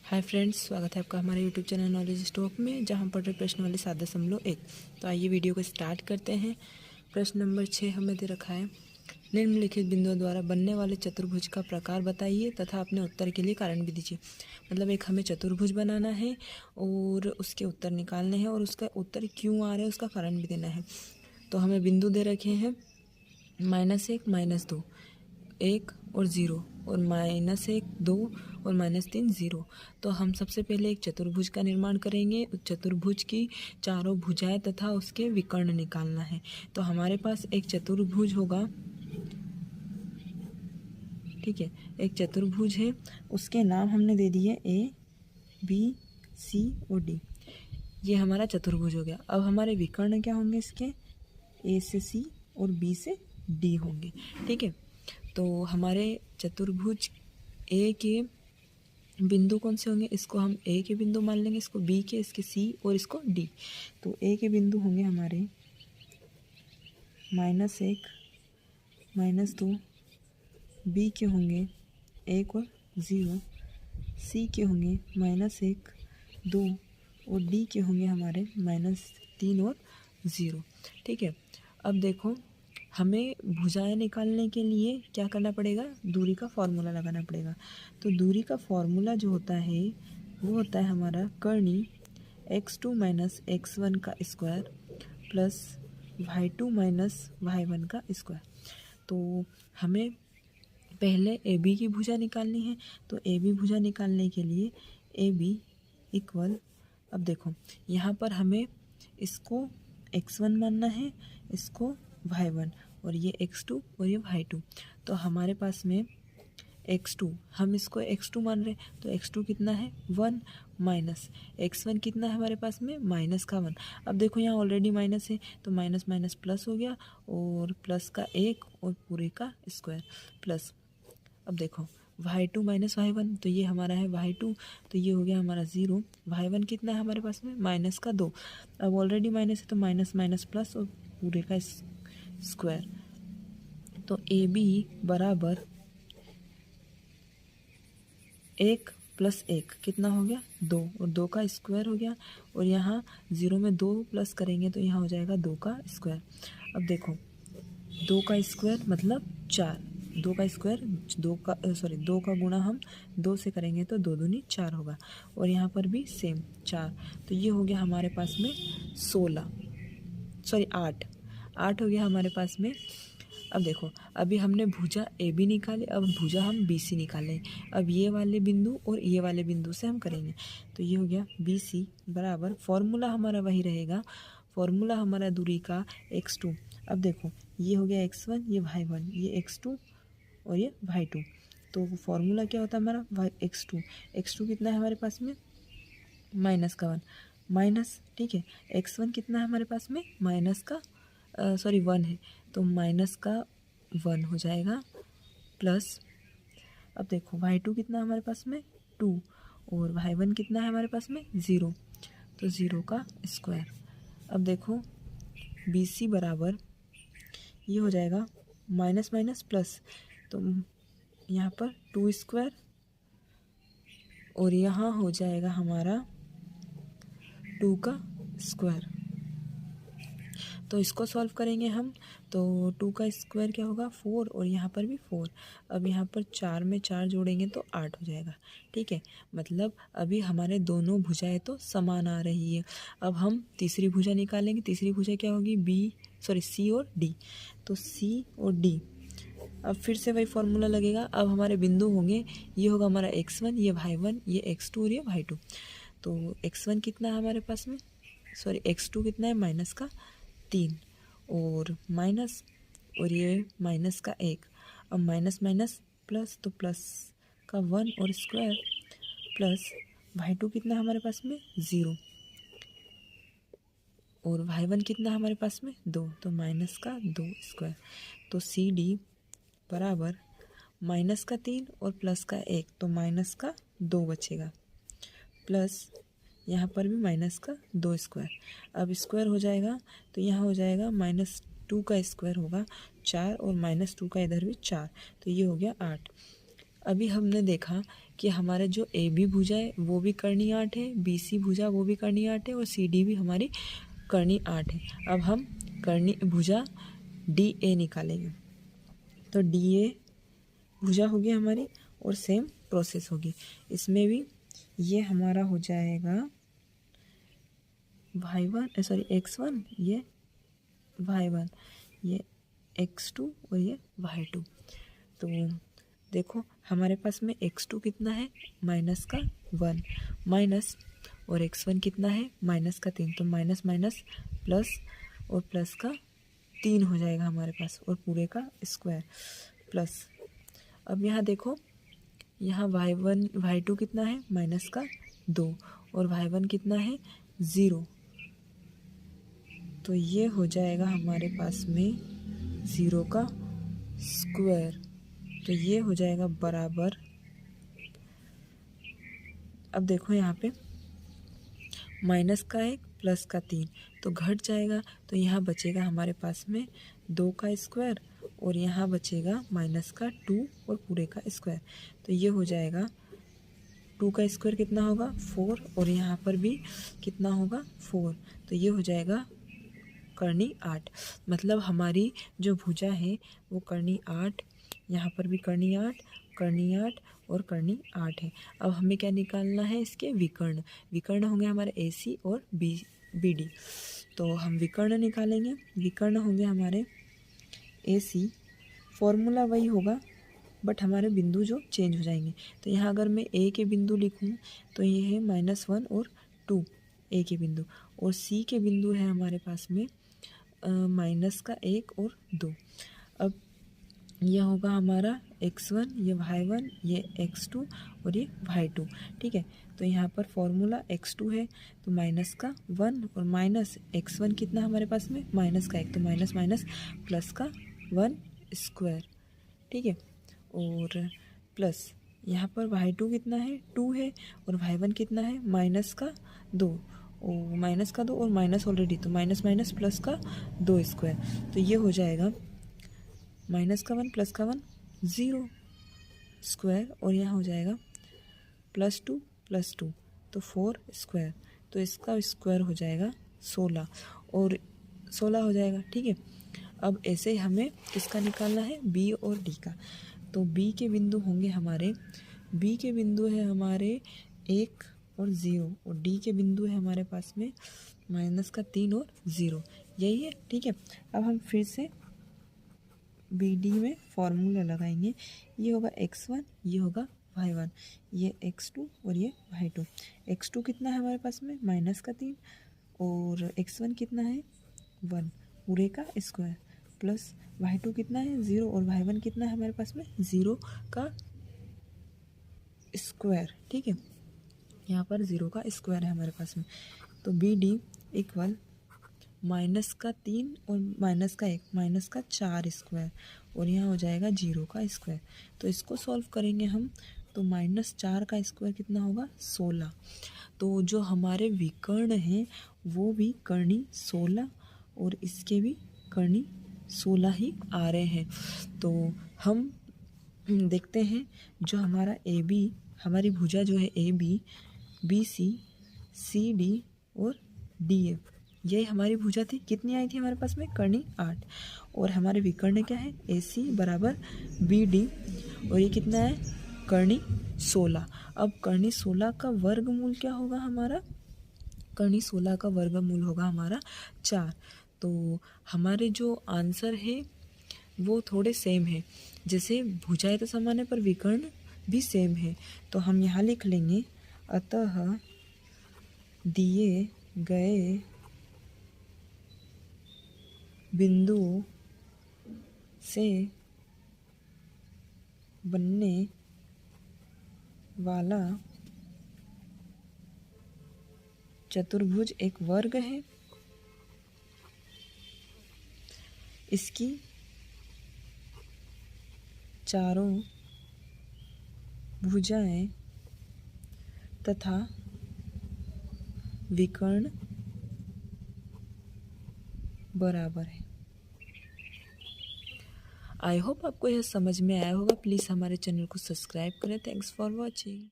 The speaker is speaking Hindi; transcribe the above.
हाय फ्रेंड्स, स्वागत है आपका हमारे यूट्यूब चैनल नॉलेज स्टॉक में, जहां हम पढ़ रहे प्रश्न वाली 7.1। तो आइए वीडियो को स्टार्ट करते हैं। प्रश्न नंबर 6 हमें दे रखा है, निम्नलिखित बिंदुओं द्वारा बनने वाले चतुर्भुज का प्रकार बताइए तथा अपने उत्तर के लिए कारण भी दीजिए। मतलब एक हमें चतुर्भुज बनाना है और उसके उत्तर निकालने हैं और उसका उत्तर क्यों आ रहा है उसका कारण भी देना है। तो हमें बिंदु दे रखे हैं -1, -2, 1 और 0 और -1, 2 और -3, 0। तो हम सबसे पहले एक चतुर्भुज का निर्माण करेंगे। उस चतुर्भुज की चारों भुजाएं तथा उसके विकर्ण निकालना है। तो हमारे पास एक चतुर्भुज होगा, ठीक है। एक चतुर्भुज है, उसके नाम हमने दे दिए A, B, C और D। ये हमारा चतुर्भुज हो गया। अब हमारे विकर्ण क्या होंगे इसके? A से C और B से D होंगे, ठीक है। तो हमारे चतुर्भुज ए के बिंदु कौन से होंगे? इसको हम ए के बिंदु मान लेंगे, इसको बी के, इसके सी और इसको डी। तो ए के बिंदु होंगे हमारे -1, -2, बी के होंगे 1 और 0, सी के होंगे -1, 2 और डी के होंगे हमारे -3 और 0, ठीक है। अब देखो, हमें भुजाएं निकालने के लिए क्या करना पड़ेगा? दूरी का फॉर्मूला लगाना पड़ेगा। तो दूरी का फॉर्मूला जो होता है वो होता है हमारा कर्णी x2 - x1 का स्क्वायर प्लस y2 - y1 का स्क्वायर। तो हमें पहले ए बी की भुजा निकालनी है। तो ए बी भुजा निकालने के लिए ए बी इक्वल, अब देखो यहाँ पर हमें इसको x1 मानना है, इसको y1 और ये x2 और ये y2। तो हमारे पास में x2, हम इसको x2 मान रहे हैं, तो x2 कितना है 1 माइनस x1 कितना है हमारे पास में -1। अब देखो यहाँ ऑलरेडी माइनस है, तो माइनस माइनस प्लस हो गया और प्लस का 1 और पूरे का स्क्वायर प्लस। अब देखो y2 - y1, तो ये हमारा है y2, तो ये हो गया हमारा 0। y1 कितना है हमारे पास में -2। अब ऑलरेडी माइनस है, तो माइनस माइनस प्लस और पूरे का स्क्वायर। तो ए बी बराबर 1 + 1 कितना हो गया 2 और 2 का स्क्वायर हो गया। और यहाँ 0 में 2 प्लस करेंगे तो यहाँ हो जाएगा 2 का स्क्वायर। अब देखो 2 का स्क्वायर मतलब 4, 2 का स्क्वायर 2 का गुणा हम 2 से करेंगे तो 2 दूनी 4 होगा। और यहाँ पर भी सेम 4। तो ये हो गया हमारे पास में 8 हो गया हमारे पास में। अब देखो, अभी हमने भुजा ए बी निकाले, अब भुजा हम बी सी निकालें। अब ये वाले बिंदु और ये वाले बिंदु से हम करेंगे। तो ये हो गया बी सी बराबर, फॉर्मूला हमारा वही रहेगा, फॉर्मूला हमारा दूरी का x2। अब देखो ये हो गया x1, ये y1, ये x2 और ये y2। तो फॉर्मूला क्या होता है हमारा x2 कितना है हमारे पास में -1 माइनस, ठीक है। x1 कितना है हमारे पास में 1 है, तो -1 हो जाएगा प्लस। अब देखो y2 कितना है हमारे पास में 2 और y1 कितना है हमारे पास में 0, तो 0 का स्क्वायर। अब देखो BC बराबर ये हो जाएगा माइनस माइनस प्लस, तो यहाँ पर 2 स्क्वायर और यहाँ हो जाएगा हमारा 2 का स्क्वायर। तो इसको सॉल्व करेंगे हम, तो 2 का स्क्वायर क्या होगा 4 और यहाँ पर भी 4। अब यहाँ पर 4 में 4 जोड़ेंगे तो 8 हो जाएगा, ठीक है। मतलब अभी हमारे दोनों भुजाएं तो समान आ रही है। अब हम तीसरी भुजा निकालेंगे। तीसरी भुजा क्या होगी C और D। तो C और D, अब फिर से वही फॉर्मूला लगेगा। अब हमारे बिंदु होंगे, ये होगा हमारा x1, ये y1, ये x2 और ये y2। तो x1 कितना है हमारे पास में, x2 कितना है -3 और माइनस और ये -1। अब माइनस माइनस प्लस, तो प्लस का 1 और स्क्वायर प्लस y2 कितना है हमारे पास में 0 और y1 कितना है हमारे पास में 2, तो -2 स्क्वायर। तो CD बराबर -3 और +1, तो -2 बचेगा प्लस यहाँ पर भी -2 स्क्वायर। अब स्क्वायर हो जाएगा तो यहाँ हो जाएगा -2 का स्क्वायर होगा 4 और -2 का इधर भी 4, तो ये हो गया 8। अभी हमने देखा कि हमारे जो ए बी भुजा है वो भी कर्णी 8 है, बी सी भुजा वो भी कर्णी 8 है और सी डी भी हमारी कर्णी 8 है। अब हम कर्णी भुजा डी ए निकालेंगे। तो डी ए भुजा होगी हमारी और सेम प्रोसेस होगी। इसमें भी ये हमारा हो जाएगा y1 सॉरी x1, ये y1, ये x2 और ये y2। तो देखो हमारे पास में x2 कितना है माइनस का 1 माइनस, और x1 कितना है माइनस का 3, तो माइनस माइनस प्लस और प्लस का 3 हो जाएगा हमारे पास और पूरे का स्क्वायर प्लस। अब यहाँ देखो यहाँ y1 y2 कितना है माइनस का 2 और y1 कितना है 0, तो ये हो जाएगा हमारे पास में 0 का स्क्वायर। तो ये हो जाएगा बराबर, अब देखो यहाँ पे माइनस का 1 प्लस का 3 तो घट जाएगा, तो यहाँ बचेगा हमारे पास में 2 का स्क्वायर और यहाँ बचेगा माइनस का 2 और पूरे का स्क्वायर। तो ये हो जाएगा 2 का स्क्वायर कितना होगा 4 और यहाँ पर भी कितना होगा 4, तो ये हो जाएगा कर्णी 8। मतलब हमारी जो भुजा है वो कर्णी 8, यहाँ पर भी कर्णी 8, कर्णी 8 और कर्णी 8 है। अब हमें क्या निकालना है, इसके विकर्ण। विकर्ण होंगे हमारे ए सी और बी डी। तो हम विकर्ण निकालेंगे। विकर्ण होंगे हमारे ए सी, फॉर्मूला वही होगा बट हमारे बिंदु जो चेंज हो जाएंगे। तो यहाँ अगर मैं ए के बिंदु लिखूँ तो ये है -1 और 2 ए के बिंदु, और सी के बिंदु है हमारे पास में माइनस का 1 और 2। अब यह होगा हमारा x1, ये y1, ये x2 और ये y2। ठीक है, तो यहाँ पर फॉर्मूला x2 है तो माइनस का 1 और माइनस x1 कितना हमारे पास में माइनस का 1, तो माइनस माइनस प्लस का 1 स्क्वायर। ठीक है, और प्लस यहाँ पर y2 कितना है 2 है और y1 कितना है माइनस का 2, और माइनस का 2 और माइनस ऑलरेडी, तो माइनस माइनस प्लस का 2 स्क्वायर। तो ये हो जाएगा माइनस का 1 प्लस का 1 0 स्क्वायर, और यहाँ हो जाएगा +2 + 2 तो 4 स्क्वायर। तो इसका स्क्वायर हो जाएगा 16 और 16 हो जाएगा। ठीक है, अब ऐसे हमें किसका निकालना है बी और डी का। तो बी के बिंदु होंगे हमारे, बी के बिंदु है हमारे 1 और 0 और डी के बिंदु है हमारे पास में माइनस का 3 और 0, यही है। ठीक है, अब हम फिर से बी डी में फॉर्मूला लगाएंगे। ये होगा x1, ये होगा y1, ये x2 और ये y2। x2 कितना है हमारे पास में माइनस का 3 और x1 कितना है 1 पूरे का स्क्वायर, प्लस y2 कितना है 0 और y1 कितना है हमारे पास में 0 का स्क्वायर। ठीक है, यहाँ पर 0 का स्क्वायर है हमारे पास में। तो बी डी इक्वल माइनस का 3 और माइनस का 1 माइनस का 4 स्क्वायर, और यहाँ हो जाएगा 0 का स्क्वायर। तो इसको सॉल्व करेंगे हम, तो -4 का स्क्वायर कितना होगा 16। तो जो हमारे विकर्ण हैं वो भी कर्णी 16 और इसके भी कर्णी 16 ही आ रहे हैं। तो हम देखते हैं जो हमारा ए बी, हमारी भुजा जो है A B, B C, C D और डी ए, यही हमारी भुजा थी। कितनी आई थी हमारे पास में कर्णी 8, और हमारे विकर्ण क्या है ए सी बराबर बी डी, और ये कितना है कर्णी 16। अब कर्णी 16 का वर्गमूल क्या होगा हमारा, कर्णी 16 का वर्गमूल होगा हमारा 4। तो हमारे जो आंसर है वो थोड़े सेम है, जैसे भुजाएं तो समान है पर विकर्ण भी सेम है। तो हम यहाँ लिख लेंगे अतः दिए गए बिंदु से बनने वाला चतुर्भुज एक वर्ग है। इसकी चारों भुजाएं तथा विकर्ण बराबर है। आई होप आपको यह समझ में आया होगा। प्लीज़ हमारे चैनल को सब्सक्राइब करें। Thanks for watching.